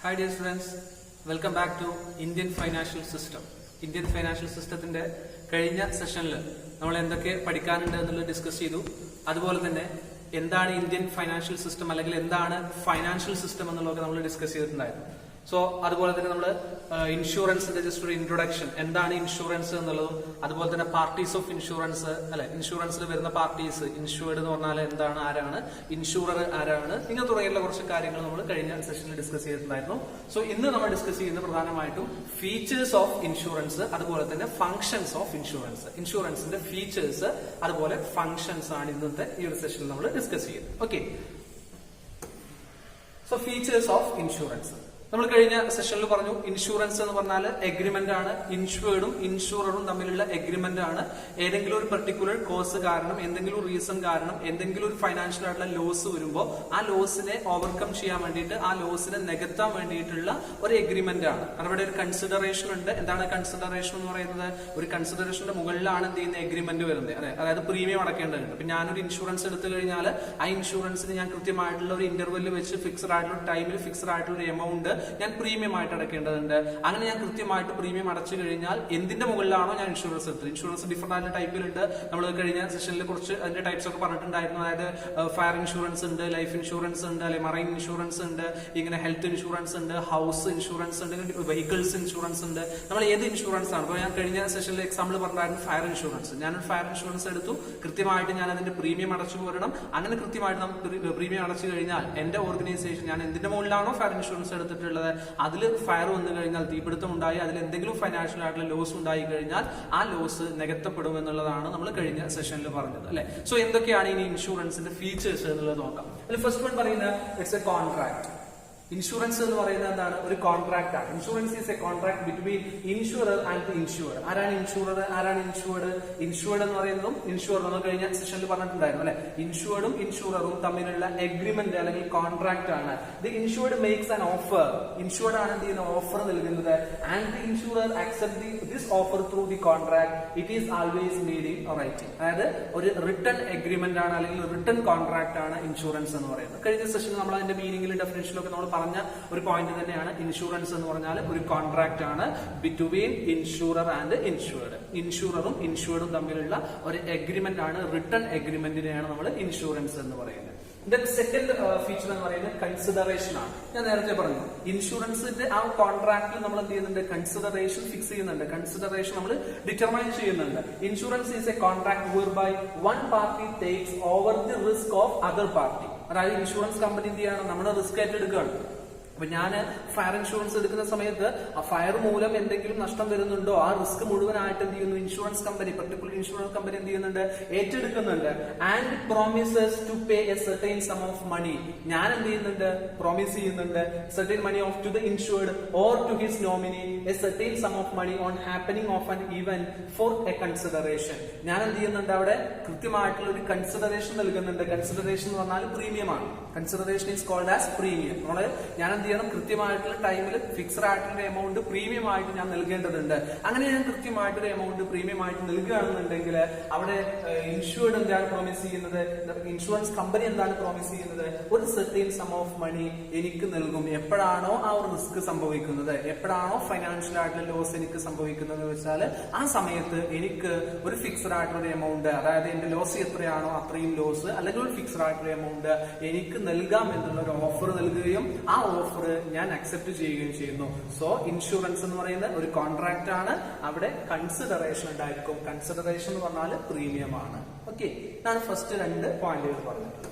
Hi dear students, welcome back to Indian Financial System. Indian Financial Systemത്തിന്റെ കഴിഞ്ഞ സെഷനിൽ നമ്മൾ എന്തൊക്കെ പഠിക്കാനുണ്ട് എന്നുള്ളത് ഡിസ്കസ് ചെയ്തു. അതുപോലെ തന്നെ എന്താണ് ഇന്ത്യൻ ഫൈനാൻഷ്യൽ സിസ്റ്റം അല്ലെങ്കിൽ എന്താണ് ഫൈനാൻഷ്യൽ സിസ്റ്റം എന്നുള്ളതൊക്കെ നമ്മൾ ഡിസ്കസ് ചെയ്തിട്ടുണ്ടായിരുന്നു. സോ അതുപോലെ തന്നെ നമ്മൾ ഇൻഷുറൻസിന്റെ ജസ്റ്റ് ഒരു ഇൻട്രൊഡക്ഷൻ, എന്താണ് ഇൻഷുറൻസ് എന്നുള്ളതും അതുപോലെ തന്നെ പാർട്ടീസ് ഓഫ് ഇൻഷുറൻസ് അല്ലെ, ഇൻഷുറൻസിൽ വരുന്ന പാർട്ടീസ്, ഇൻഷുർഡ് എന്ന് പറഞ്ഞാൽ എന്താണ്, ആരാണ് ഇൻഷുറർ, ആരാണ്, ഇങ്ങനെ തുടങ്ങിയുള്ള കുറച്ച് കാര്യങ്ങൾ നമ്മൾ കഴിഞ്ഞ സെഷനിൽ ഡിസ്കസ് ചെയ്തിട്ടുണ്ടായിരുന്നു. സോ ഇന്ന് നമ്മൾ ഡിസ്കസ് ചെയ്യുന്നത് പ്രധാനമായിട്ടും ഫീച്ചേഴ്സ് ഓഫ് ഇൻഷുറൻസ്, അതുപോലെ തന്നെ ഫങ്ഷൻസ് ഓഫ് ഇൻഷുറൻസ്. ഇൻഷുറൻസിന്റെ ഫീച്ചേഴ്സ് അതുപോലെ ഫങ്ഷൻസ് ആണ് ഇന്നത്തെ ഈ ഒരു സെഷനിൽ നമ്മൾ ഡിസ്കസ് ചെയ്യുന്നത്. Okay, so features of insurance നമ്മൾ കഴിഞ്ഞ സെഷനിൽ പറഞ്ഞു. ഇൻഷുറൻസ് എന്ന് പറഞ്ഞാൽ എഗ്രിമെന്റ് ആണ്. ഇൻഷുവേർഡും ഇൻഷുററും തമ്മിലുള്ള എഗ്രിമെന്റ് ആണ്. ഏതെങ്കിലും ഒരു പെർട്ടിക്കുലർ കോസ് കാരണം, എന്തെങ്കിലും റീസൺ കാരണം, എന്തെങ്കിലും ഒരു ഫൈനാൻഷ്യൽ ആയിട്ടുള്ള ലോസ് വരുമ്പോൾ ആ ലോസിനെ ഓവർകം ചെയ്യാൻ വേണ്ടിയിട്ട്, ആ ലോസിനെ നികത്താൻ വേണ്ടിയിട്ടുള്ള ഒരു എഗ്രിമെന്റ് ആണ്. അവിടെ ഒരു കൺസിഡറേഷൻ ഉണ്ട്. എന്താണ് കൺസിഡറേഷൻ എന്ന് പറയുന്നത്? ഒരു കൺസിഡറേഷന്റെ മുകളിലാണ് എന്ത് ചെയ്യുന്ന എഗ്രിമെന്റ് വരുന്നത്. അതായത് പ്രീമിയം അടക്കേണ്ടതുണ്ട്. ഇപ്പൊ ഞാനൊരു ഇൻഷുറൻസ് എടുത്തു കഴിഞ്ഞാൽ ആ ഇൻഷുറൻസിന് ഞാൻ കൃത്യമായിട്ടുള്ള ഒരു ഇന്റർവെല്ലിൽ വെച്ച് ഫിക്സഡ് ആയിട്ടുള്ള ടൈമിൽ ഫിക്സഡ് ആയിട്ടുള്ള ഒരു എമൗണ്ട് ഞാൻ പ്രീമിയം ആയിട്ട് അടക്കേണ്ടതുണ്ട്. അങ്ങനെ ഞാൻ കൃത്യമായിട്ട് പ്രീമിയം അടച്ചു കഴിഞ്ഞാൽ എന്തിന്റെ മുകളിലാണോ ഞാൻ ഇൻഷുറൻസ് എടുത്തത്, ഇൻഷുറൻസ് ഡിഫറെന്റ് ആയിട്ടുള്ള ടൈപ്പിലുണ്ട്. നമ്മൾ കഴിഞ്ഞ സെഷനിൽ കുറച്ച് അതിന്റെ ടൈപ്സ് ഒക്കെ പറഞ്ഞിട്ടുണ്ടായിരുന്നു. അതായത് ഫയർ ഇൻഷുറൻസ് ഉണ്ട്, ലൈഫ് ഇൻഷുറൻസ് ഉണ്ട്, അല്ലെ മറൈൻ ഇൻഷുറൻസ് ഉണ്ട്, ഇങ്ങനെ ഹെൽത്ത് ഇൻഷുറൻസ് ഉണ്ട്, ഹൗസ് ഇൻഷുറൻസ് ഉണ്ട്, വെഹിക്കിൾസ് ഇൻഷുറൻസ് ഉണ്ട്. നമ്മൾ ഏത് ഇൻഷുറൻസ് ആണ്? അപ്പോൾ ഞാൻ കഴിഞ്ഞ സെഷനിൽ എക്സാമ്പിൾ പറഞ്ഞായിരുന്നു ഫയർ ഇൻഷുറൻസ്. ഞാനൊരു ഫയർ ഇൻഷുറൻസ് എടുത്തു, കൃത്യമായിട്ട് ഞാൻ അതിന്റെ പ്രീമിയം അടച്ചു പോരണം. അങ്ങനെ കൃത്യമായിട്ട് നമുക്ക് പ്രീമിയം അടച്ചു കഴിഞ്ഞാൽ എന്റെ ഓർഗനൈസേഷൻ, ഞാൻ എന്തിന്റെ മുകളിലാണോ ഫയർ ഇൻഷുറൻസ് എടുത്തിട്ടുള്ളത്, അതിൽ ഫയർ വന്നു കഴിഞ്ഞാൽ, തീപിടുത്തം ഉണ്ടായി, അതിൽ എന്തെങ്കിലും ഫൈനാൻഷ്യൽ ആയിട്ടുള്ള ലോസ് ഉണ്ടായി കഴിഞ്ഞാൽ ആ ലോസ് നികത്തപ്പെടും എന്നുള്ളതാണ് നമ്മൾ കഴിഞ്ഞ സെഷനിൽ പറഞ്ഞത് അല്ലെ. സോ എന്തൊക്കെയാണ് ഇനി ഇൻഷുറൻസിന്റെ ഫീച്ചേഴ്സ് എന്നുള്ളത് നോക്കാം. അതിൽ ഫസ്റ്റ് വൺ പറയുന്നത് ഇറ്റ്സ് എ കോൺട്രാക്ട്. ഇൻഷുറൻസ് എന്ന് പറയുന്നത് എന്താണ്? ഒരു കോൺട്രാക്ട് ആണ്. Insurance is a contract between insurer and the insured. ആരാണ് ഇൻഷുറർ, ആരാണ് ഇൻഷുർഡ്? ഇൻഷുർഡ് എന്ന് പറയുന്നതും ഇൻഷുറർ നമ്മൾ കഴിഞ്ഞ സെഷനിൽ പറഞ്ഞിട്ടുണ്ടായിരുന്നു അല്ലെ. ഇൻഷുർഡും ഇൻഷുററും തമ്മിലുള്ള എഗ്രിമെന്റ് അല്ലെങ്കിൽ കോൺട്രാക്ട് ആണ്. The insured makes an offer. Insured ആണ് എന്ത് ചെയ്യുന്ന ഓഫർ നൽകുന്നത്. And the insurer accept this offer through the contract. It is always meeting writing. അതായത് ഒരു റിട്ടൺ എഗ്രിമെന്റ് ആണ് അല്ലെങ്കിൽ റിട്ടൺ കോൺട്രാക്ട് ആണ് ഇൻഷുറൻസ് എന്ന് പറയുന്നത്. കഴിഞ്ഞ സെഷനിൽ നമ്മൾ അതിന്റെ മീനിങ്ങിലും ഡെഫിനേഷനിലൊക്കെ നമ്മൾ പറഞ്ഞ ഒരു പോയിന്റ് തന്നെയാണ്. ഇൻഷുറൻസ് എന്ന് പറഞ്ഞാൽ ഒരു കോൺട്രാക്ട് ആണ് ബിറ്റ്വീൻ ഇൻഷുറർ ആൻഡ് ഇൻഷുർഡ്. ഇൻഷുററും ഇൻഷുർഡും തമ്മിലുള്ള ഒരു എഗ്രിമെന്റ് ആണ്, റിട്ടൺ എഗ്രിമെന്റിനെയാണ് നമ്മൾ ഇൻഷുറൻസ് എന്ന് പറയുന്നത്. സെക്കൻഡ് ഫീച്ചർ എന്ന് പറയുന്നത് കൺസിഡറേഷൻ ആണ്. ഞാൻ നേരത്തെ പറഞ്ഞു ഇൻഷുറൻസിന്റെ ആ കോൺട്രാക്റ്റിൽ നമ്മൾ എന്ത് ചെയ്യുന്നുണ്ട്, കൺസിഡറേഷൻ ഫിക്സ് ചെയ്യുന്നുണ്ട്, കൺസിഡറേഷൻ നമ്മൾ ഡിറ്റർമൈൻ ചെയ്യുന്നുണ്ട്. Insurance is a contract whereby one party takes over the risk of other party. അതായത് ഇൻഷുറൻസ് കമ്പനി എന്ത് ചെയ്യണം, നമ്മുടെ റിസ്ക് ഏറ്റെടുക്കുകയാണ്. അപ്പൊ ഞാൻ ഫയർ ഇൻഷുറൻസ് എടുക്കുന്ന സമയത്ത് ആ ഫയർ മൂലം എന്തെങ്കിലും നഷ്ടം വരുന്നുണ്ടോ, ആ റിസ്ക് മുഴുവനായിട്ട് എന്ത് ചെയ്യുന്നു, insurance company, particular insurance company എന്ത് ചെയ്യുന്നുണ്ട്, ഏറ്റെടുക്കുന്നുണ്ട്. And promises to pay a certain sum of money. ഞാൻ എന്ത് ചെയ്യുന്നുണ്ട്, പ്രോമിസ് ചെയ്യുന്നുണ്ട് certain money of to the insured or to his nominee a certain sum of money on happening of an event for a consideration. ഞാൻ എന്ത് ചെയ്യുന്നുണ്ട്, അവിടെ കൃത്യമായിട്ടുള്ള ഒരു കൺസിഡറേഷൻ നൽകുന്നുണ്ട്. കൺസിഡറേഷൻ എന്ന് പറഞ്ഞാൽ പ്രീമിയമാണ്. Consideration is called as premium. നമ്മള് ഞാൻ എന്ത് ചെയ്യണം, കൃത്യമായിട്ടുള്ള ടൈമിൽ ഫിക്സഡ് ആയിട്ടുള്ള എമൗണ്ട് പ്രീമിയം ആയിട്ട് ഞാൻ നൽകേണ്ടതുണ്ട്. അങ്ങനെ ഞാൻ കൃത്യമായിട്ടൊരു എമൗണ്ട് പ്രീമിയം ആയിട്ട് നൽകുകയാണെന്നുണ്ടെങ്കിൽ അവിടെ ഇൻഷുർഡ് എന്താണ് പ്രോമിസ് ചെയ്യുന്നത്, ഇൻഷുറൻസ് കമ്പനി എന്താണ് പ്രോമിസ് ചെയ്യുന്നത്, ഒരു സെർട്ടൈൻ സം ഓഫ് മണി എനിക്ക് നൽകും. എപ്പോഴാണോ ആ ഒരു റിസ്ക് സംഭവിക്കുന്നത്, എപ്പോഴാണോ ഫൈനാൻഷ്യൽ ആയിട്ടുള്ള ലോസ് എനിക്ക് സംഭവിക്കുന്നത് വെച്ചാൽ ആ സമയത്ത് എനിക്ക് ഒരു ഫിക്സഡ് ആയിട്ടുള്ള എമൗണ്ട്, അതായത് എന്റെ ലോസ് എത്രയാണോ അത്രയും ലോസ് അല്ലെങ്കിൽ ഒരു ഫിക്സഡ് ആയിട്ടുള്ള എമൗണ്ട് എനിക്ക് നൽകാം എന്നുള്ള ഒരു ഓഫർ നൽകുകയും ആ ഓഫർ ഞാൻ അക്സെപ്റ്റ് ചെയ്യുകയും ചെയ്യുന്നു. സോ ഇൻഷുറൻസ് എന്ന് പറയുന്നത് ഒരു കോൺട്രാക്ട് ആണ്. അവിടെ കൺസിഡറേഷൻ ഉണ്ടായിരിക്കും. കൺസിഡറേഷൻ എന്ന് പറഞ്ഞാൽ പ്രീമിയം ആണ്. ഓക്കെ, ഇതാണ് ഫസ്റ്റ് രണ്ട് പോയിന്റുകൾ പറഞ്ഞിട്ടുള്ളത്.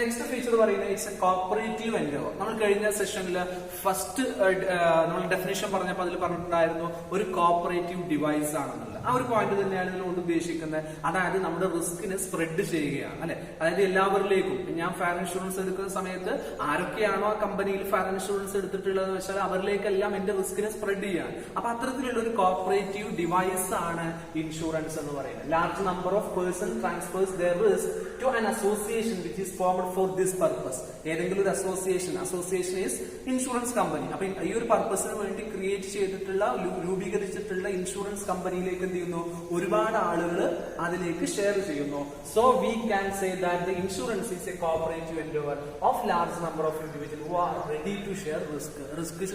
നെക്സ്റ്റ് ഫീച്ചർ പറയുന്നത് ഇറ്റ്സ് എ കോപ്പറേറ്റീവ് എൻഡവർ. നമ്മൾ കഴിഞ്ഞ സെഷനിൽ ഫസ്റ്റ് നമ്മൾ ഡെഫിനേഷൻ പറഞ്ഞപ്പോൾ അതിൽ പറഞ്ഞിട്ടുണ്ടായിരുന്നു ഒരു കോപ്പറേറ്റീവ് ഡിവൈസ് ആണെന്നുള്ളത്. ആ ഒരു പോയിന്റ് തന്നെയാണ് ഇതിലുകൊണ്ട് ഉദ്ദേശിക്കുന്നത്. അതായത് നമ്മുടെ റിസ്കിനെ സ്പ്രെഡ് ചെയ്യുകയാണ് അല്ലെ. അതായത് എല്ലാവരിലേക്കും, ഞാൻ ഫയർ ഇൻഷുറൻസ് എടുക്കുന്ന സമയത്ത് ആരൊക്കെയാണോ ആ കമ്പനിയിൽ ഫയർ ഇൻഷുറൻസ് എടുത്തിട്ടുള്ളത് വെച്ചാൽ അവരിലേക്കെല്ലാം എന്റെ റിസ്കിനെ സ്പ്രെഡ് ചെയ്യാണ്. അപ്പൊ അത്തരത്തിലുള്ള ഒരു കോപ്പറേറ്റീവ് ഡിവൈസ് ആണ് ഇൻഷുറൻസ് എന്ന് പറയുന്നത്. Large number of person transfers their risk to an association which is formed for this purpose. ഏതെങ്കിലും ഒരു അസോസിയേഷൻ ഈസ് ഇൻഷുറൻസ് കമ്പനി. അപ്പൊ ഈ ഒരു പർപ്പസിന് വേണ്ടി ക്രിയേറ്റ് ചെയ്തിട്ടുള്ള, രൂപീകരിച്ചിട്ടുള്ള ഇൻഷുറൻസ് കമ്പനിയിലേക്ക് എന്ത് ചെയ്യുന്നു, ഒരുപാട് ആളുകൾ അതിലേക്ക് ഷെയർ ചെയ്യുന്നു. So we can say that the insurance is a cooperative endeavour of large number of individual who are ready to share risk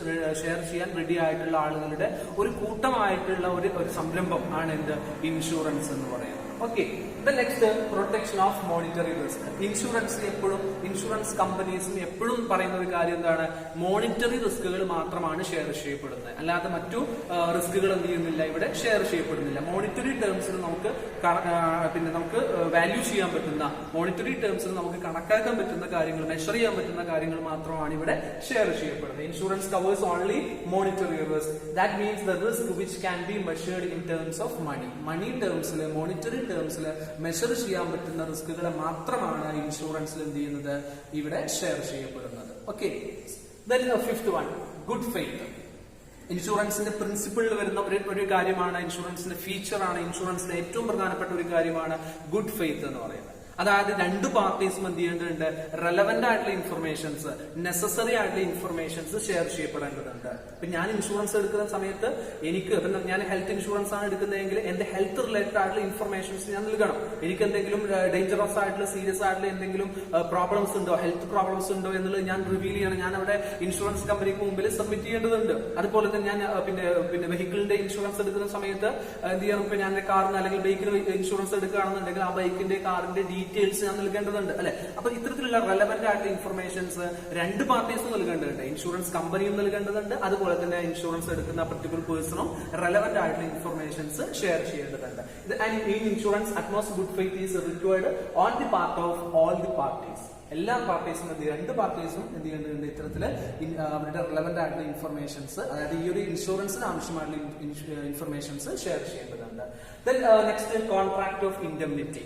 share ചെയ്യാൻ റെഡി ആയിട്ടുള്ള ആളുകളുടെ ഒരു കൂട്ടമായിട്ടുള്ള ഒരു സംരംഭം ആണ് എന്ത് ഇൻഷുറൻസ് എന്ന് പറയുന്നത്. Okay, the next protection of monetary risk. Insurance കമ്പനീസും എപ്പോഴും പറയുന്ന ഒരു കാര്യം എന്താണ്, മോണിറ്ററി റിസ്കുകൾ മാത്രമാണ് ഷെയർ ചെയ്യപ്പെടുന്നത്, അല്ലാതെ മറ്റു റിസ്കുകൾ എന്ത് ചെയ്യുന്നില്ല, ഇവിടെ ഷെയർ ചെയ്യപ്പെടുന്നില്ല. മോണിറ്ററി ടേംസിൽ നമുക്ക് നമുക്ക് വാല്യൂ ചെയ്യാൻ പറ്റുന്ന, മോണിറ്ററി ടേംസിൽ നമുക്ക് കണക്കാക്കാൻ പറ്റുന്ന കാര്യങ്ങൾ, മെഷർ ചെയ്യാൻ പറ്റുന്ന കാര്യങ്ങൾ മാത്രമാണ് ഇവിടെ ഷെയർ ചെയ്യപ്പെടുന്നത്. Insurance covers only monetary risk. That means the risk which can be measured in terms of money ടേംസിൽ, മോണിറ്ററി ടേംസിൽ മെഷർ ചെയ്യാൻ പറ്റുന്ന റിസ്കുകളെ മാത്രമാണ് ഇൻഷുറൻസിൽ എന്ത് ചെയ്യുന്നത്, ഇവിടെ ഷെയർ ചെയ്യപ്പെടുന്നത്. Okay, fifth one, good faith. ഇൻഷുറൻസിന്റെ പ്രിൻസിപ്പിളിൽ വരുന്ന ഒരു കാര്യമാണ്, ഇൻഷുറൻസിന്റെ ഫീച്ചറാണ്, ഇൻഷുറൻസിന്റെ ഏറ്റവും പ്രധാനപ്പെട്ട ഒരു കാര്യമാണ് ഗുഡ് ഫെയ്ത്ത് എന്ന് പറയുന്നത്. അതായത് രണ്ട് പാർട്ടീസും എന്ത് ചെയ്യേണ്ടതുണ്ട്, റെലവെന്റ് ആയിട്ടുള്ള ഇൻഫർമേഷൻസ്, നെസസറി ആയിട്ടുള്ള ഇൻഫർമേഷൻസ് ഷെയർ ചെയ്യപ്പെടേണ്ടതുണ്ട്. ഇപ്പൊ ഞാൻ ഇൻഷുറൻസ് എടുക്കുന്ന സമയത്ത് എനിക്ക്, ഞാൻ ഹെൽത്ത് ഇൻഷുറൻസ് ആണ് എടുക്കുന്നതെങ്കിൽ എന്റെ ഹെൽത്ത് റിലേറ്റഡ് ആയിട്ടുള്ള ഇൻഫർമേഷൻസ് ഞാൻ നൽകണം. എനിക്ക് എന്തെങ്കിലും ഡേഞ്ചറസ് ആയിട്ടുള്ള, സീരിയസ് ആയിട്ടുള്ള എന്തെങ്കിലും പ്രോബ്ലംസ് ഉണ്ടോ, ഹെൽത്ത് പ്രോബ്ലംസ് ഉണ്ടോ എന്നുള്ളത് ഞാൻ റിവീൽ ചെയ്യണം. ഞാൻ അവിടെ ഇൻഷുറൻസ് കമ്പനിക്ക് മുമ്പിൽ സബ്മിറ്റ് ചെയ്യേണ്ടതുണ്ട്. അതുപോലെ തന്നെ ഞാൻ പിന്നെ വെഹിക്കിളിന്റെ ഇൻഷുറൻസ് എടുക്കുന്ന സമയത്ത് എന്ത് ചെയ്യണം, ഇപ്പൊ ഞാൻ കാറിന് അല്ലെങ്കിൽ ബൈക്കിന് ഇൻഷുറൻസ് എടുക്കുകയാണെന്നുണ്ടെങ്കിൽ ആ ബൈക്കിന്റെ, കാറിന്റെ ഡീറ്റെയിൽസ് ഞാൻ നൽകേണ്ടതുണ്ട്, അല്ലെ? അപ്പൊ ഇത്തരത്തിലുള്ള റെലവെന്റ് ആയിട്ടുള്ള ഇൻഫർമേഷൻസ് രണ്ട് പാർട്ടീസും നൽകേണ്ടതുണ്ട്. ഇൻഷുറൻസ് കമ്പനിയും നൽകേണ്ടതുണ്ട്, അതുപോലെ തന്നെ ഇൻഷുറൻസ് എടുക്കുന്ന പർട്ടിക്കുലർ പേഴ്സണും റെലവെന്റ് ആയിട്ടുള്ള ഇൻഫർമേഷൻസ് ഷെയർ ചെയ്യേണ്ടതുണ്ട്. In insurance utmost good faith is required on the part of all the parties. എല്ലാ പാർട്ടീസും രണ്ട് പാർട്ടീസും എന്ത് ചെയ്യേണ്ടതുണ്ട്, ഇത്തരത്തില് അവരുടെ റെലവെന്റ് ആയിട്ടുള്ള ഇൻഫർമേഷൻസ്, അതായത് ഈ ഒരു ഇൻഷുറൻസിന് ആവശ്യമായിട്ടുള്ള ഇൻഫർമേഷൻസ് ഷെയർ ചെയ്യേണ്ടതുണ്ട്. Next, contract of indemnity.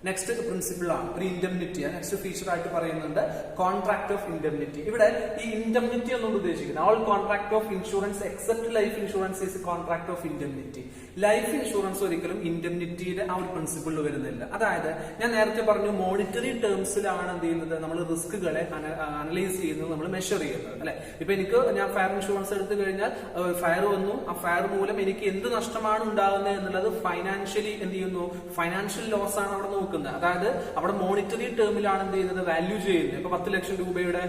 Next principle ആണ് ഒരു ഇൻഡെംനിറ്റി. നെക്സ്റ്റ് ഫീച്ചർ ആയിട്ട് പറയുന്നുണ്ട് കോൺട്രാക്ട് ഓഫ് ഇൻഡെംനിറ്റി. ഇവിടെ ഈ ഇൻഡെംനിറ്റി എന്നുകൊണ്ട് ഉദ്ദേശിക്കുന്നത് all contract of insurance except life insurance is contract of indemnity. Life insurance ഒരിക്കലും ഇൻഡെംനിറ്റിയുടെ ആ ഒരു പ്രിൻസിപ്പിളിൽ വരുന്നില്ല. അതായത് ഞാൻ നേരത്തെ പറഞ്ഞു, മോണിറ്ററി ടേംസിലാണ് എന്ത് ചെയ്യുന്നത്, നമ്മൾ റിസ്കുകളെ അനലൈസ് ചെയ്യുന്നത്, നമ്മൾ മെഷർ ചെയ്യുന്നത്, അല്ലെ? ഇപ്പൊ ഞാൻ ഫയർ ഇൻഷുറൻസ് എടുത്തു കഴിഞ്ഞാൽ ഫയർ വന്നു, ആ ഫയർ മൂലം എനിക്ക് എന്ത് നഷ്ടമാണ് ഉണ്ടാകുന്നത് എന്നുള്ളത് ഫൈനാൻഷ്യലി എന്ത് ചെയ്യുന്നു, ഫൈനാൻഷ്യൽ ലോസ് ആണ് അവിടെ നോക്കുന്നത്. അതായത് അവിടെ മോണിറ്ററി ടേമിലാണ് എന്ത് ചെയ്യുന്നത്, വാല്യൂ ചെയ്യുന്നത്. ഇപ്പൊ 10 ലക്ഷം രൂപയുടെ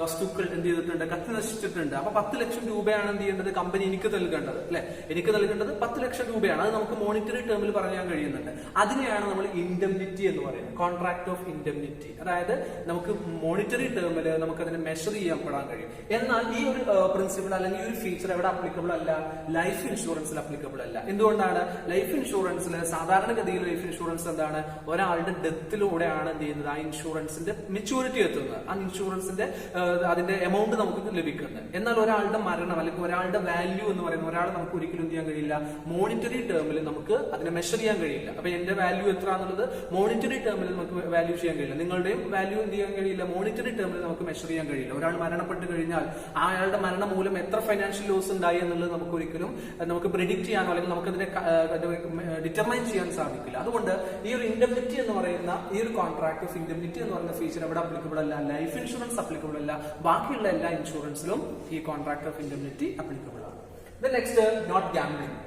വസ്തുക്കൾ എന്ത് ചെയ്തിട്ടുണ്ട്, കത്തി നശിച്ചിട്ടുണ്ട്. അപ്പൊ 10 ലക്ഷം രൂപയാണ് എന്ത് ചെയ്യേണ്ടത്, കമ്പനി എനിക്ക് നൽകേണ്ടത്, അല്ലെ? എനിക്ക് നൽകേണ്ടത് 10 ലക്ഷം രൂപയാണ്. അത് നമുക്ക് മോണിറ്ററി ടേമിൽ പറയാൻ കഴിയുന്നുണ്ട്. അതിനെയാണ് നമ്മൾ ഇൻഡെംനിറ്റി എന്ന് പറയുന്നത്, കോൺട്രാക്ട് ഓഫ് ഇൻഡെംനിറ്റി. അതായത് നമുക്ക് മോണിറ്ററി ടേമിൽ നമുക്ക് അതിനെ മെഷർ ചെയ്യപ്പെടാൻ കഴിയും. എന്നാൽ ഈ ഒരു പ്രിൻസിപ്പിൾ അല്ലെങ്കിൽ ഈ ഒരു ഫീച്ചർ എവിടെ അപ്ലിക്കബിൾ അല്ല, ലൈഫ് ഇൻഷുറൻസിൽ അപ്ലിക്കബിൾ അല്ല. എന്തുകൊണ്ടാണ്? ലൈഫ് ഇൻഷുറൻസിൽ സാധാരണഗതിയിൽ ലൈഫ് ഇൻഷുറൻസ് എന്താണ്, ഒരാളുടെ ഡെത്തിലൂടെയാണ് എന്ത് ചെയ്യുന്നത്, ആ ഇൻഷുറൻസിന്റെ മെച്യൂരിറ്റി എത്തുന്നത്, ആ ഇൻഷുറൻസിന്റെ അതിന്റെ എമൗണ്ട് നമുക്ക് ലഭിക്കുന്നത്. എന്നാൽ ഒരാളുടെ മരണം അല്ലെങ്കിൽ ഒരാളുടെ വാല്യൂ എന്ന് പറയുന്നത് ഒരാൾ നമുക്ക് ഒരിക്കലും എന്ത് ചെയ്യാൻ കഴിയില്ല, മോണിറ്ററി ടേമിൽ നമുക്ക് അതിനെ മെഷർ ചെയ്യാൻ കഴിയില്ല. അപ്പൊ എന്റെ വാല്യൂ എത്ര എന്നുള്ളത് മോണിറ്ററി ടേമിൽ നമുക്ക് വാല്യൂ ചെയ്യാൻ കഴിയില്ല. നിങ്ങളുടെയും വാല്യൂ എന്ത് ചെയ്യാൻ കഴിയില്ല, മോണിറ്ററി ടേമിൽ നമുക്ക് മെഷർ ചെയ്യാൻ കഴിയില്ല. ഒരാൾ മരണപ്പെട്ട് കഴിഞ്ഞാൽ അയാളുടെ മരണം മൂലം എത്ര ഫൈനാൻഷ്യൽ ലോസ് ഉണ്ടായി എന്നുള്ളത് നമുക്ക് ഒരിക്കലും നമുക്ക് പ്രെഡിക്ട് ചെയ്യാനോ അല്ലെങ്കിൽ നമുക്കതിനെ ഡിറ്റർമൈൻ ചെയ്യാൻ സാധിക്കില്ല. അതുകൊണ്ട് ഈ ഒരു ഇൻഡെംനിറ്റി എന്ന് പറയുന്ന ഈ ഒരു കോൺട്രാക്ട് ഓഫ് ഇൻഡെംനിറ്റി എന്ന് പറയുന്ന ഫീച്ചർ എവിടെ അപ്ലിക്കബിൾ അല്ല, ലൈഫ് ഇൻഷുറൻസ് അപ്ലിക്കബിൾ അല്ല. ബാക്കിയുള്ള എല്ലാ ഇൻഷുറൻസിലും ഈ കോൺട്രാക്ട് ഓഫ് ഇൻഡെംനിറ്റി അപ്ലിക്കബിൾ ആണ്. Next, not gambling.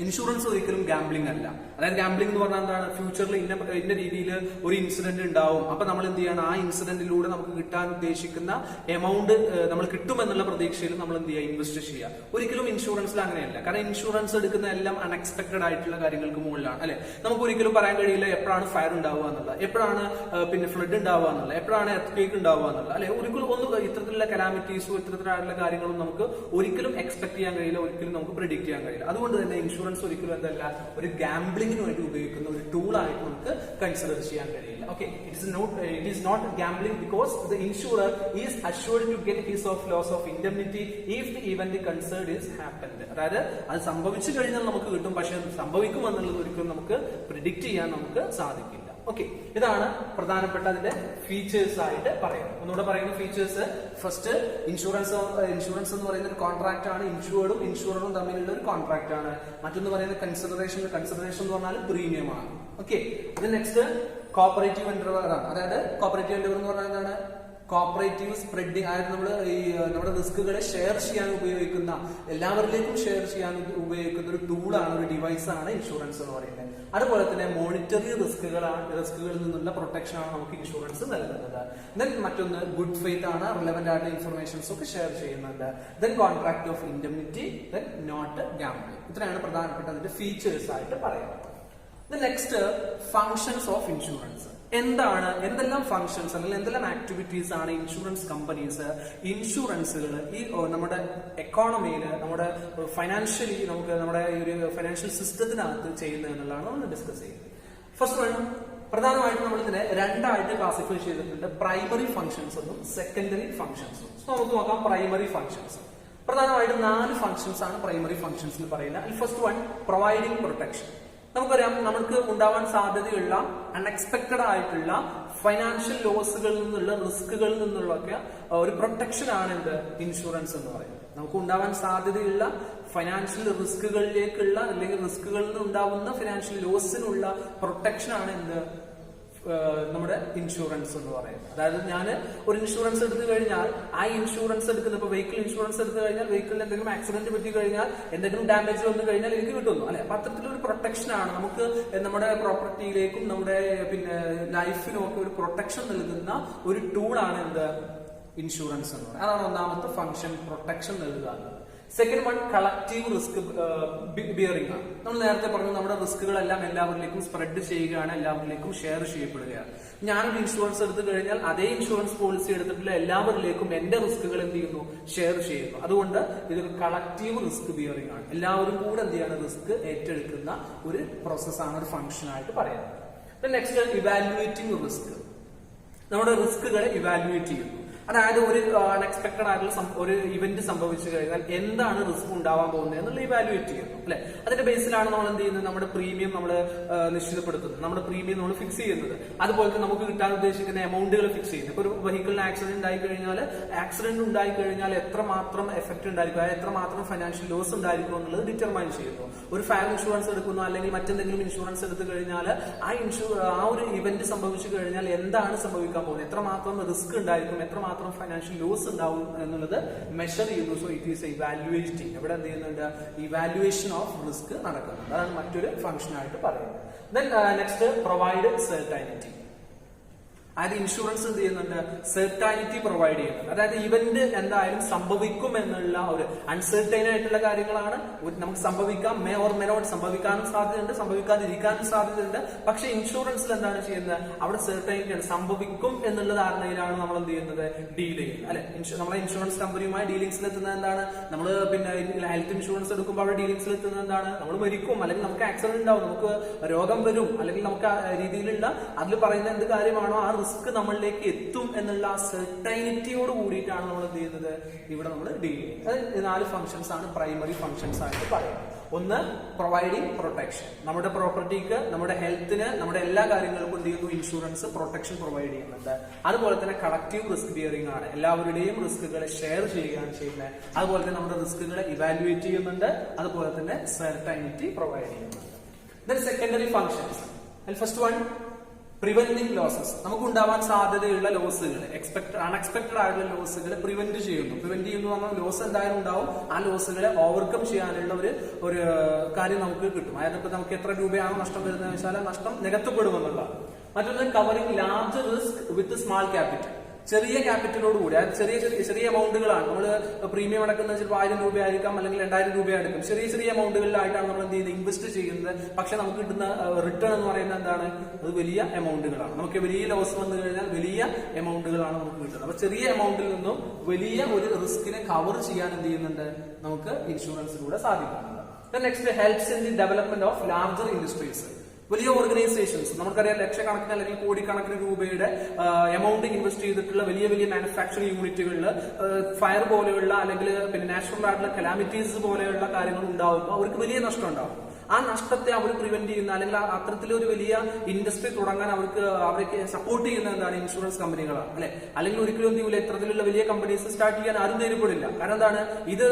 ഇൻഷുറൻസ് ഒരിക്കലും ഗാംബ്ലിംഗ് അല്ല. അതായത് ഗാംബ്ലിംഗ് എന്ന് പറഞ്ഞാൽ എന്താണ്, ഫ്യൂച്ചറിൽ ഇന്ന രീതിയിൽ ഒരു ഇൻസിഡന്റ് ഉണ്ടാവും, അപ്പൊ നമ്മൾ എന്ത് ചെയ്യണം, ആ ഇൻസിഡന്റിലൂടെ നമുക്ക് കിട്ടാൻ ഉദ്ദേശിക്കുന്ന എമൗണ്ട് നമ്മൾ കിട്ടുമെന്നുള്ള പ്രതീക്ഷയിൽ നമ്മൾ എന്ത് ചെയ്യുക, ഇൻവെസ്റ്റ് ചെയ്യുക. ഒരിക്കലും ഇൻഷുറൻസിൽ അങ്ങനെയല്ല. കാരണം ഇൻഷുറൻസ് എടുക്കുന്ന എല്ലാം അൺഎക്സ്പെക്ടഡ് ആയിട്ടുള്ള കാര്യങ്ങൾക്ക് മുകളിലാണ്, അല്ലെ? നമുക്ക് ഒരിക്കലും പറയാൻ കഴിയില്ല എപ്പോഴാണ് ഫയർ ഉണ്ടാവുക എന്നുള്ളത്, എപ്പോഴാണ് പിന്നെ ഫ്ലഡ് ഉണ്ടാവുക എന്നുള്ളത്, എപ്പോഴാണ് എർത്ത് ഉണ്ടാവുക എന്നുള്ളത്, അല്ലെ? ഒരിക്കലും ഇത്തരത്തിലുള്ള കലാമിറ്റീസോ ഇത്തരത്തിലുള്ള കാര്യങ്ങളും നമുക്ക് ഒരിക്കലും എക്സ്പെക്ട് ചെയ്യാൻ കഴിയില്ല, ഒരിക്കലും നമുക്ക് പ്രെഡിക്ട് ചെയ്യാൻ കഴിയില്ല. അതുകൊണ്ട് തന്നെ ഇൻഷുറൻസ് ഒരിക്കലും എന്തല്ല, ഒരു ഗാംബ്ലിംഗിന് വേണ്ടി ഉപയോഗിക്കുന്ന ഒരു ടൂൾ ആയിട്ട് നമുക്ക് കൺസിഡർ ചെയ്യാൻ കഴിയില്ല. Okay, it is not gambling because the insurer is assured to get his of loss of indemnity if the event concerned is happened. അതായത് അത് സംഭവിച്ചു കഴിഞ്ഞാൽ നമുക്ക് കിട്ടും, പക്ഷെ സംഭവിക്കുമെന്നുള്ളത് ഒരിക്കലും നമുക്ക് പ്രിഡിക്ട് ചെയ്യാൻ നമുക്ക് സാധിക്കില്ല. ഓക്കെ, ഇതാണ് പ്രധാനപ്പെട്ട അതിന്റെ ഫീച്ചേഴ്സ് ആയിട്ട് പറയുന്നത്. ഒന്നുകൂടെ പറയുന്ന ഫീച്ചേഴ്സ്, ഫസ്റ്റ് ഇൻഷുറൻസ് എന്ന് പറയുന്ന ഒരു കോൺട്രാക്ട് ആണ്, ഇൻഷുവേർഡും ഇൻഷുററും തമ്മിലുള്ള ഒരു കോൺട്രാക്ട് ആണ്. മറ്റൊന്ന് പറയുന്നത് കൺസിഡറേഷൻ എന്ന് പറഞ്ഞാൽ പ്രീമിയം ആണ്. ഓക്കെ, ഇത് നെക്സ്റ്റ് കോപ്പറേറ്റീവ് എൻഡവർ ആണ്. അതായത് കോപ്പറേറ്റീവ് എൻഡവർ എന്ന് പറഞ്ഞാൽ എന്താണ്, കോപ്പറേറ്റീവ് സ്പ്രെഡിങ്, അതായത് നമ്മൾ ഈ നമ്മുടെ റിസ്കുകളെ ഷെയർ ചെയ്യാൻ ഉപയോഗിക്കുന്ന, എല്ലാവരിലേക്കും ഷെയർ ചെയ്യാൻ ഉപയോഗിക്കുന്ന ഒരു ടൂളാണ്, ഒരു ഡിവൈസാണ് ഇൻഷുറൻസ് എന്ന് പറയുന്നത്. അതുപോലെ തന്നെ മോണിറ്ററി റിസ്കുകളിൽ നിന്നുള്ള പ്രൊട്ടക്ഷൻ ആണ് നമുക്ക് ഇൻഷുറൻസ് നൽകുന്നത്. ദെൻ മറ്റൊന്ന് ഗുഡ് ഫെയ്ത്ത് ആണ്, റിലവന്റ് ആയിട്ടുള്ള ഇൻഫർമേഷൻസ് ഒക്കെ ഷെയർ ചെയ്യുന്നുണ്ട്. Then contract of indemnity, then not gambling. ഇത്രയാണ് പ്രധാനപ്പെട്ട അതിന്റെ ഫീച്ചേഴ്സ് ആയിട്ട് പറയുന്നത്. Next functions of insurance. എന്തെല്ലാം ഫങ്ഷൻസ് അല്ലെങ്കിൽ എന്തെല്ലാം ആക്ടിവിറ്റീസ് ആണ് ഇൻഷുറൻസ് കമ്പനീസ്, ഇൻഷുറൻസുകൾ ഈ നമ്മുടെ എക്കോണമിയിൽ, നമ്മുടെ ഫൈനാൻഷ്യലി, നമുക്ക് നമ്മുടെ ഈ ഒരു ഫൈനാൻഷ്യൽ സിസ്റ്റത്തിനകത്ത് ചെയ്യുന്നത് എന്നുള്ളതാണ് നമ്മൾ ഡിസ്കസ് ചെയ്യുന്നത്. ഫസ്റ്റ് വൺ, പ്രധാനമായിട്ടും നമ്മൾ ഇതിനെ രണ്ടായിട്ട് ക്ലാസിഫൈ ചെയ്തിട്ടുണ്ട്, പ്രൈമറി ഫങ്ഷൻസ് എന്നും സെക്കൻഡറി ഫങ്ഷൻസ്. നമുക്ക് നോക്കാം പ്രൈമറി ഫങ്ഷൻസ്. പ്രധാനമായിട്ടും 4 ഫങ്ഷൻസ് ആണ് പ്രൈമറി ഫങ്ഷൻസിൽ പറയുന്നത്. First one, providing protection. നമുക്കറിയാം, നമുക്ക് ഉണ്ടാവാൻ സാധ്യതയുള്ള അൺഎക്സ്പെക്ടഡ് ആയിട്ടുള്ള ഫൈനാൻഷ്യൽ ലോസുകളിൽ നിന്നുള്ള, റിസ്കുകളിൽ നിന്നുള്ളൊക്കെ ഒരു പ്രൊട്ടക്ഷൻ ആണ് എന്ത് ഇൻഷുറൻസ് എന്ന് പറയുന്നത്. നമുക്ക് ഉണ്ടാവാൻ സാധ്യതയുള്ള ഫൈനാൻഷ്യൽ റിസ്കുകളിലേക്കുള്ള, അല്ലെങ്കിൽ റിസ്കുകളിൽ നിന്ന് ഉണ്ടാവുന്ന ഫൈനാൻഷ്യൽ ലോസിനുള്ള പ്രൊട്ടക്ഷൻ ആണ് എന്ത് നമ്മുടെ ഇൻഷുറൻസ് എന്ന് പറയുന്നത്. അതായത് ഞാൻ ഒരു ഇൻഷുറൻസ് എടുത്തു കഴിഞ്ഞാൽ, ആ ഇൻഷുറൻസ് എടുക്കുന്ന, ഇപ്പൊ വെഹിക്കിൾ ഇൻഷുറൻസ് എടുത്തു കഴിഞ്ഞാൽ, വെഹിക്കിളിൽ എന്തെങ്കിലും ആക്സിഡന്റ് പറ്റി കഴിഞ്ഞാൽ, എന്തെങ്കിലും ഡാമേജ് വന്നു കഴിഞ്ഞാൽ എനിക്ക് കിട്ടുന്നു അല്ലെ. അപ്പൊ അത്തരത്തിലൊരു പ്രൊട്ടക്ഷൻ ആണ് നമുക്ക് നമ്മുടെ പ്രോപ്പർട്ടിയിലേക്കും നമ്മുടെ പിന്നെ ലൈഫിനും ഒക്കെ ഒരു പ്രൊട്ടക്ഷൻ നൽകുന്ന ഒരു ടൂളാണ് എന്ത് ഇൻഷുറൻസ് എന്ന് പറയുന്നത്. അതാണ് ഒന്നാമത്തെ ഫംഗ്ഷൻ, പ്രൊട്ടക്ഷൻ നൽകുക. Second one, collective risk bearing ആണ്. നമ്മൾ നേരത്തെ പറഞ്ഞു, നമ്മുടെ റിസ്കുകളെല്ലാം എല്ലാവരിലേക്കും സ്പ്രെഡ് ചെയ്യുകയാണ്, എല്ലാവരിലേക്കും ഷെയർ ചെയ്യപ്പെടുകയാണ്. ഞാനൊരു ഇൻഷുറൻസ് എടുത്തു കഴിഞ്ഞാൽ അതേ ഇൻഷുറൻസ് പോളിസി എടുത്തിട്ടുള്ള എല്ലാവരിലേക്കും എന്റെ റിസ്കുകൾ എന്ത് ചെയ്യുന്നു, ഷെയർ ചെയ്യുന്നു. അതുകൊണ്ട് ഇതൊരു കളക്റ്റീവ് റിസ്ക് ബിയറിംഗ് ആണ്. എല്ലാവരും കൂടെ എന്ത് ചെയ്യാണ്, റിസ്ക് ഏറ്റെടുക്കുന്ന ഒരു പ്രോസസ്സാണ്, ഒരു ഫംഗ്ഷൻ ആയിട്ട് പറയുന്നത്. Next, evaluating risk. നമ്മുടെ റിസ്കുകളെ ഇവാലുവേറ്റ് ചെയ്യുന്നു. അതായത് ഒരു അൺഎക്സ്പെക്ടഡ് ആയിട്ടുള്ള ഒരു ഇവന്റ് സംഭവിച്ചു കഴിഞ്ഞാൽ എന്താണ് റിസ്ക് ഉണ്ടാവാൻ പോകുന്നത് എന്നുള്ള ഇവാലുവേറ്റ് ചെയ്യുന്നു അല്ലെ. അതിന്റെ ബേസിലാണ് നമ്മൾ എന്ത് ചെയ്യുന്നത്, നമ്മുടെ പ്രീമിയം നമ്മൾ നിശ്ചിതപ്പെടുത്തുന്നത്, നമ്മുടെ പ്രീമിയം നമ്മൾ ഫിക്സ് ചെയ്യുന്നത്. അതുപോലെ തന്നെ നമുക്ക് കിട്ടാൻ ഉദ്ദേശിക്കുന്ന എമൗണ്ടുകൾ ഫിക്സ് ചെയ്യുന്നത്. ഇപ്പൊ ഒരു വെഹിക്കിളിന് ആക്സിഡന്റ് ഉണ്ടായി കഴിഞ്ഞാൽ എത്രമാത്രം എഫക്ട് ഉണ്ടായിരിക്കും, എത്രമാത്രം ഫൈനാൻഷ്യൽ ലോസ് ഉണ്ടായിരിക്കും എന്നുള്ളത് ഡിറ്റർമൈൻ ചെയ്യുന്നു. ഒരു ഫയർ ഇൻഷുറൻസ് എടുക്കുന്നു, അല്ലെങ്കിൽ മറ്റെന്തെങ്കിലും ഇൻഷുറൻസ് എടുത്തു കഴിഞ്ഞാൽ ആ ഒരു ഇവന്റ് സംഭവിച്ചു കഴിഞ്ഞാൽ എന്താണ് സംഭവിക്കാൻ പോകുന്നത്, എത്രമാത്രം റിസ്ക് ഉണ്ടായിരിക്കും, എത്രമാത്രം ഫൈനാൻഷ്യൽ ലോസ് ഉണ്ടാവും എന്നുള്ളത് മെഷർ ചെയ്യുന്നു. So it is evaluating. ഇവിടെ എന്ത് ചെയ്യുന്നുണ്ട്, ഇവാലുവേഷൻ ഓഫ് റിസ്ക് നടക്കുന്നുണ്ട്. അതാണ് മറ്റൊരു ഫംഗ്ഷൻ ആയിട്ട് പറയുന്നത്. Then next, provide certainty. അതായത് ഇൻഷുറൻസ് എന്ത് ചെയ്യുന്നുണ്ട്, സെർട്ടൈനിറ്റി പ്രൊവൈഡ് ചെയ്യുന്നുണ്ട്. അതായത് ഇവന്റ് എന്തായാലും സംഭവിക്കും എന്നുള്ള ഒരു അൺസെർട്ടൈൻ ആയിട്ടുള്ള കാര്യങ്ങളാണ്. നമുക്ക് സംഭവിക്കാം, മേ ഓർ മേ നോട്ട്, സംഭവിക്കാനും സാധ്യതയുണ്ട്, സംഭവിക്കാതിരിക്കാനും സാധ്യതയുണ്ട്. പക്ഷെ ഇൻഷുറൻസിൽ എന്താണ് ചെയ്യുന്നത്, അവിടെ സെർട്ടൈനിറ്റി ആണ്, സംഭവിക്കും എന്നുള്ള ധാരണയിലാണ് നമ്മൾ എന്ത് ചെയ്യുന്നത്, ഡീൽ ചെയ്യുന്നത് അല്ലെ. നമ്മളെ ഇൻഷുറൻസ് കമ്പനിയുമായി ഡീലിംഗ്സിൽ എത്തുന്നത് എന്താണ്, നമ്മൾ പിന്നെ ഹെൽത്ത് ഇൻഷുറൻസ് എടുക്കുമ്പോൾ അവിടെ ഡീലിംഗ്സിൽ എത്തുന്നത് എന്താണ്, നമ്മൾ മരിക്കും, അല്ലെങ്കിൽ നമുക്ക് ആക്സിഡന്റ് ഉണ്ടാവും, നമുക്ക് രോഗം വരും, അല്ലെങ്കിൽ നമുക്ക് ആ രീതിയിലുള്ള അതിൽ പറയുന്ന എന്ത് കാര്യമാണോ ആ റിസ്ക് നമ്മളിലേക്ക് എത്തും എന്നുള്ള ആ സെർട്ടൈനിറ്റിയോട് കൂടിയിട്ടാണ് നമ്മൾ എന്ത് ചെയ്യുന്നത്, ഇവിടെ നമ്മൾ ഡീൽ ചെയ്യുന്നത്. 4 ഫംഗ്ഷൻസ് ആണ് പ്രൈമറി ഫംഗ്ഷൻസ് ആയിട്ട് പറയുന്നത്. ഒന്ന്, പ്രൊവൈഡിങ് പ്രൊട്ടക്ഷൻ. നമ്മുടെ പ്രോപ്പർട്ടിക്ക്, നമ്മുടെ ഹെൽത്തിന്, നമ്മുടെ എല്ലാ കാര്യങ്ങൾക്കും എന്ത് ചെയ്യുന്നു, ഇൻഷുറൻസ് പ്രൊട്ടക്ഷൻ പ്രൊവൈഡ് ചെയ്യുന്നുണ്ട്. അതുപോലെ തന്നെ കളക്റ്റീവ് റിസ്ക് ബിയറിംഗ് ആണ്, എല്ലാവരുടെയും റിസ്കുകളെ ഷെയർ ചെയ്യുകയാണ് ചെയ്യുന്നത്. അതുപോലെ തന്നെ നമ്മുടെ റിസ്കുകളെ ഇവാലുവേറ്റ് ചെയ്യുന്നുണ്ട്. അതുപോലെ തന്നെ സെർട്ടൈനിറ്റി പ്രൊവൈഡ് ചെയ്യുന്നുണ്ട്. Then secondary functions. First one, preventing losses. നമുക്ക് ഉണ്ടാവാൻ സാധ്യതയുള്ള ലോസുകൾ, അൺഎക്സ്പെക്ടഡ് ആയിട്ടുള്ള ലോസുകൾ പ്രിവെന്റ് ചെയ്യുന്നു. പ്രിവെന്റ് ചെയ്യുന്നു പറഞ്ഞാൽ ലോസ് എന്തായാലും ഉണ്ടാവും, ആ ലോസുകളെ ഓവർകം ചെയ്യാനുള്ള ഒരു കാര്യം നമുക്ക് കിട്ടും. അതായത് ഇപ്പൊ നമുക്ക് എത്ര രൂപയാണോ നഷ്ടം വരുന്നത് വെച്ചാൽ നഷ്ടം നികത്തപ്പെടുമെന്നുള്ളതാണ്. മറ്റൊന്ന്, കവറിംഗ് ലാർജ് റിസ്ക് വിത്ത് സ്മാൾ ക്യാപിറ്റൽ. ചെറിയ ക്യാപിറ്റലോട് കൂടി, അതായത് ചെറിയ എമൗണ്ടുകളാണ്. നമ്മൾ പ്രീമിയം അടക്കുന്നത് ചിലപ്പോൾ 1000 രൂപയായിരിക്കാം, അല്ലെങ്കിൽ 2000 രൂപയായിരിക്കും. ചെറിയ എമൗണ്ടുകളിലായിട്ടാണ് നമ്മൾ എന്ത് ചെയ്യുന്നത്, ഇൻവെസ്റ്റ് ചെയ്യുന്നത്. പക്ഷെ നമുക്ക് കിട്ടുന്ന റിട്ടേൺ എന്ന് പറയുന്നത് എന്താണ്, അത് വലിയ എമൗണ്ടുകളാണ്. നമുക്ക് വലിയ ലോസ് വന്നു കഴിഞ്ഞാൽ വലിയ എമൗണ്ടുകളാണ് നമുക്ക് കിട്ടുന്നത്. അപ്പൊ ചെറിയ എമൗണ്ടിൽ നിന്നും വലിയ ഒരു റിസ്കിനെ കവർ ചെയ്യാൻ എന്ത് ചെയ്യുന്നുണ്ട്, നമുക്ക് ഇൻഷുറൻസിലൂടെ സാധിക്കുന്നുണ്ട്. Next, helps in the development of larger industries. വലിയ ഓർഗനൈസേഷൻസ്, നമുക്കറിയാം ലക്ഷക്കണക്കിന് അല്ലെങ്കിൽ കോടിക്കണക്കിന് രൂപയുടെ എമൗണ്ട് ഇൻവെസ്റ്റ് ചെയ്തിട്ടുള്ള വലിയ മാനുഫാക്ചറിംഗ് യൂണിറ്റുകളിൽ ഫയർ പോലെയുള്ള അല്ലെങ്കിൽ പിന്നെ നാച്ചുറൽ ആയിട്ടുള്ള കലാമിറ്റീസ് പോലെയുള്ള കാര്യങ്ങൾ ഉണ്ടാവുമ്പോൾ അവർക്ക് വലിയ നഷ്ടം ഉണ്ടാവും. ആ നഷ്ടത്തെ അവർ പ്രിവെന്റ് ചെയ്യുന്ന അല്ലെങ്കിൽ അത്തരത്തിലൊരു വലിയ ഇൻഡസ്ട്രി തുടങ്ങാൻ അവർക്ക് സപ്പോർട്ട് ചെയ്യുന്ന എന്താണ് ഇൻഷുറൻസ് കമ്പനികളാണ് അല്ലെ. അല്ലെങ്കിൽ ഒരിക്കലും എന്ത് ചെയ്യൂല, ഇത്തരത്തിലുള്ള വലിയ കമ്പനീസ് സ്റ്റാർട്ട് ചെയ്യാൻ ആരും ധൈര്യപ്പെടില്ല. കാരണം എന്താണ്, ഇത്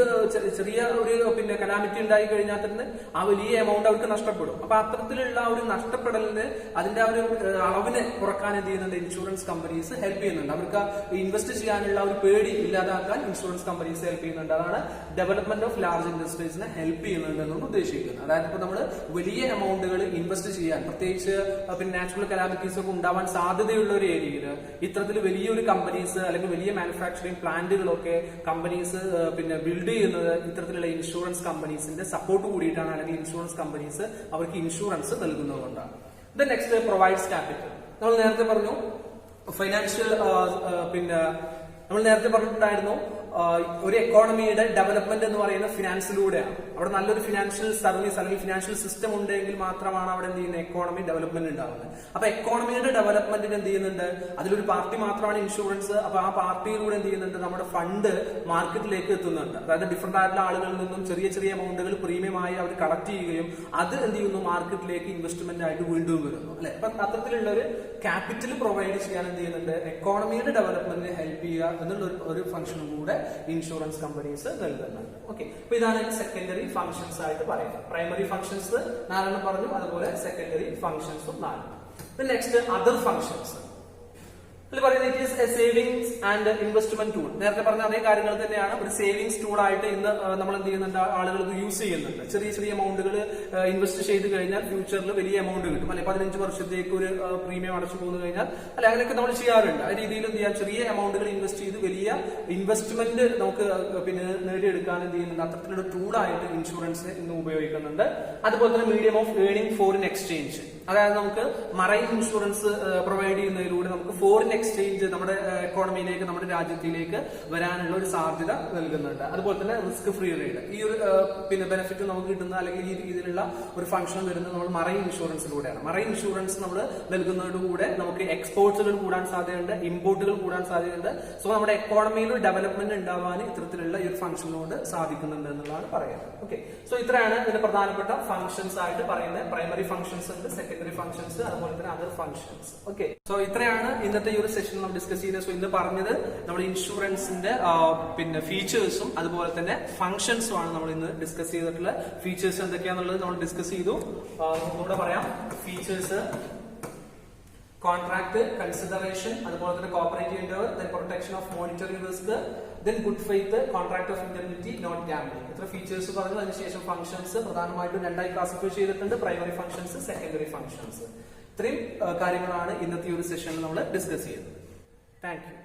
ചെറിയ ഒരു കലാമിറ്റി ഉണ്ടായി കഴിഞ്ഞാൽ തന്നെ ആ വലിയ എമൗണ്ട് അവർക്ക് നഷ്ടപ്പെടും. അപ്പൊ അത്തരത്തിലുള്ള ഒരു നഷ്ടപ്പെടലിന് അതിന്റെ ആ ഒരു അളവിനെ കുറക്കാൻ എന്ത് ചെയ്യുന്നുണ്ട്, ഇൻഷുറൻസ് കമ്പനീസ് ഹെൽപ്പ് ചെയ്യുന്നുണ്ട്. അവർക്ക് ഇൻവെസ്റ്റ് ചെയ്യാനുള്ള ഒരു പേടി ഇല്ലാതാക്കാൻ ഇൻഷുറൻസ് കമ്പനീസ് ഹെൽപ്പ് ചെയ്യുന്നുണ്ട്. അതാണ് ഡെവലപ്മെന്റ് ഓഫ് ലാർജ് ഇൻഡസ്ട്രീസിനെ ഹെൽപ്പ് ചെയ്യുന്നുണ്ട് എന്നാണ് ഉദ്ദേശിക്കുന്നത്. അതായത് ഇപ്പൊ നമ്മൾ വലിയ എമൗണ്ടുകൾ ഇൻവെസ്റ്റ് ചെയ്യാൻ, പ്രത്യേകിച്ച് പിന്നെ നാച്ചുറൽ കലാമിറ്റീസ് ഒക്കെ ഉണ്ടാവാൻ സാധ്യതയുള്ള ഒരു ഏരിയയിൽ ഇത്തരത്തിൽ വലിയൊരു കമ്പനീസ് അല്ലെങ്കിൽ വലിയ മാനുഫാക്ചറിംഗ് പ്ലാന്റുകളൊക്കെ കമ്പനീസ് പിന്നെ ബിൽഡ് ചെയ്യുന്നത് ഇത്തരത്തിലുള്ള ഇൻഷുറൻസ് കമ്പനീസിന്റെ സപ്പോർട്ട് കൂടിയിട്ടാണ്. അല്ലെങ്കിൽ ഇൻഷുറൻസ് കമ്പനീസ് അവർക്ക് ഇൻഷുറൻസ് നൽകുന്നതുകൊണ്ടാണ്. Then next provides capital. നമ്മൾ നേരത്തെ പറഞ്ഞു ഫൈനാൻഷ്യൽ നമ്മൾ നേരത്തെ പറഞ്ഞിട്ടുണ്ടായിരുന്നു ഒരു എക്കോണമിയുടെ ഡെവലപ്മെന്റ് എന്ന് പറയുന്നത് ഫിനാൻസിലൂടെയാണ്. അവിടെ നല്ലൊരു ഫിനാൻഷ്യൽ സർവീസ് അല്ലെങ്കിൽ ഫിനാൻഷ്യൽ സിസ്റ്റം ഉണ്ടെങ്കിൽ മാത്രമാണ് അവിടെ എന്ത് ചെയ്യുന്നത്, എക്കോണമി ഡെവലപ്മെന്റ് ഉണ്ടാവുന്നത്. അപ്പൊ എക്കോണമിയുടെ ഡെവലപ്മെന്റിന് എന്ത് ചെയ്യുന്നുണ്ട്, അതിലൊരു പാർട്ടി മാത്രമാണ് ഇൻഷുറൻസ്. അപ്പൊ ആ പാർട്ടിയിലൂടെ എന്ത് ചെയ്യുന്നുണ്ട്, നമ്മുടെ ഫണ്ട് മാർക്കറ്റിലേക്ക് എത്തുന്നുണ്ട്. അതായത് ഡിഫറെന്റ് ആയിട്ടുള്ള ആളുകളിൽ നിന്നും ചെറിയ ചെറിയ എമൗണ്ടുകൾ പ്രീമിയമായി അവർ കളക്ട് ചെയ്യുകയും അത് എന്ത് ചെയ്യുന്നു, മാർക്കറ്റിലേക്ക് ഇൻവെസ്റ്റ്മെന്റ് ആയിട്ട് വീണ്ടും വരുന്നു അല്ലെ. അപ്പൊ അത്തരത്തിലുള്ള ഒരു ക്യാപിറ്റൽ പ്രൊവൈഡ് ചെയ്യാൻ എന്ത് ചെയ്യുന്നുണ്ട്, എക്കോണമിയുടെ ഡെവലപ്മെന്റിന് ഹെൽപ്പ് ചെയ്യുക എന്നുള്ള ഒരു ഫംഗ്ഷനും കൂടെ ഇൻഷുറൻസ് കമ്പനീസ് നൽകുന്നുണ്ട്. ഓക്കെ, അപ്പൊ ഇതാണ് സെക്കൻഡറി ഫംഗ്ഷൻസ് ആയിട്ട് പറയുന്നത്. പ്രൈമറി ഫംഗ്ഷൻസ് 4 പറഞ്ഞു, അതുപോലെ സെക്കൻഡറി ഫംഗ്ഷൻസും 4. നെക്സ്റ്റ് അതർ ഫംഗ്ഷൻസ് പറയുന്നത് it is A savings and investment tool. നേരത്തെ പറഞ്ഞ അതേ കാര്യങ്ങൾ തന്നെയാണ്. ഒരു സേവിങ്സ് ടൂൾ ആയിട്ട് ഇന്ന് നമ്മൾ എന്ത് ചെയ്യുന്നുണ്ട്, ആളുകൾ ഇത് യൂസ് ചെയ്യുന്നുണ്ട്. ചെറിയ ചെറിയ എമൗണ്ടുകൾ ഇൻവെസ്റ്റ് ചെയ്ത് കഴിഞ്ഞാൽ ഫ്യൂച്ചറിൽ വലിയ എമൗണ്ട് കിട്ടും അല്ലെ. 15 വർഷത്തേക്ക് ഒരു പ്രീമിയം അടച്ചു പോന്നു കഴിഞ്ഞാൽ അല്ലെ, അങ്ങനെയൊക്കെ നമ്മൾ ചെയ്യാറുണ്ട്. ആ രീതിയിൽ എന്ത് ചെയ്യാം, ചെറിയ എമൗണ്ടുകൾ ഇൻവെസ്റ്റ് ചെയ്ത് വലിയ ഇൻവെസ്റ്റ്മെന്റ് നമുക്ക് നേടിയെടുക്കാൻ എന്ത് ചെയ്യുന്നുണ്ട്, അത്തരത്തിലുള്ള ടൂളായിട്ട് ഇൻഷുറൻസ് ഇന്ന് ഉപയോഗിക്കുന്നുണ്ട്. അതുപോലെ തന്നെ medium of earning foreign exchange. അതായത് നമുക്ക് മറൈൻ ഇൻഷുറൻസ് പ്രൊവൈഡ് ചെയ്യുന്നതിലൂടെ നമുക്ക് ഫോറിൻ എക്സ്ചേഞ്ച് നമ്മുടെ എക്കോണമിയിലേക്ക്, നമ്മുടെ രാജ്യത്തിലേക്ക് വരാനുള്ള ഒരു സാധ്യത നൽകുന്നുണ്ട്. അതുപോലെ തന്നെ റിസ്ക് ഫ്രീ റേറ്റ്, ഈ ഒരു ബെനിഫിറ്റ് നമുക്ക് കിട്ടുന്ന അല്ലെങ്കിൽ ഈ രീതിയിലുള്ള ഒരു ഫംഗ്ഷൻ വരുന്നത് നമ്മൾ മറൈൻ ഇൻഷുറൻസിലൂടെയാണ്. മറൈൻ ഇൻഷുറൻസ് നമ്മൾ നൽകുന്നതോടുകൂടെ നമുക്ക് എക്സ്പോർട്ടുകൾ കൂടാൻ സാധ്യതയുണ്ട്, ഇമ്പോർട്ടുകൾ കൂടാൻ സാധ്യതയുണ്ട്. സോ നമ്മുടെ എക്കോണമിയിൽ ഒരു ഡെവലപ്മെന്റ് ഉണ്ടാവാൻ ഇത്തരത്തിലുള്ള ഈ ഒരു ഫംഗ്ഷനോട് സാധിക്കുന്നുണ്ട് എന്നുള്ളതാണ് പറയുന്നത്. ഓക്കെ, സോ ഇത്രയാണ് ഇതിന്റെ പ്രധാനപ്പെട്ട ഫംഗ്ഷൻസ് ആയിട്ട് പറയുന്നത്. പ്രൈമറി ഫംഗ്ഷൻസ് ഉണ്ട്, സെക്കൻഡറി ഫംഗ്ഷൻസ്, അതുപോലെ തന്നെ അതർ ഫംഗ്ഷൻസ്. ഓക്കെ, സോ ഇത്രയാണ് ഇന്നത്തെ ഈ ഒരു സെഷൻ നമ്മൾ ഡിസ്കസ് ചെയ്തത്. സോ ഇന്ന് പറഞ്ഞത് നമ്മൾ ഇൻഷുറൻസിന്റെ ഫീച്ചേഴ്സും അതുപോലെ തന്നെ ഫംഗ്ഷൻസും ആണ് നമ്മൾ ഇന്ന് ഡിസ്കസ് ചെയ്തിട്ടുള്ള. ഫീച്ചേഴ്സ് എന്തൊക്കെയാണെന്നുള്ളത് നമ്മൾ ഡിസ്കസ് ചെയ്തു. ഒന്നുകൂടെ പറയാം. ഫീച്ചേഴ്സ്: കോൺട്രാക്ട്, കൺസിഡറേഷൻ, അതുപോലെ തന്നെ cooperative endeavour, then protection of monetary risk, then good faith, contract of indemnity, not gambling. ഇത്ര ഫീച്ചേഴ്സ് പറഞ്ഞു. അതിനുശേഷം ഫംഗ്ഷൻസ് പ്രധാനമായിട്ടും 2ആയി ക്ലാസിഫൈ ചെയ്തിട്ടുണ്ട്: പ്രൈമറി ഫംഗ്ഷൻസ്, സെക്കൻഡറി ഫംഗ്ഷൻസ്. ഇത്രയും കാര്യങ്ങളാണ് ഇന്നത്തെ ഒരു സെഷനിൽ നമ്മൾ ഡിസ്കസ് ചെയ്തത്. Thank U.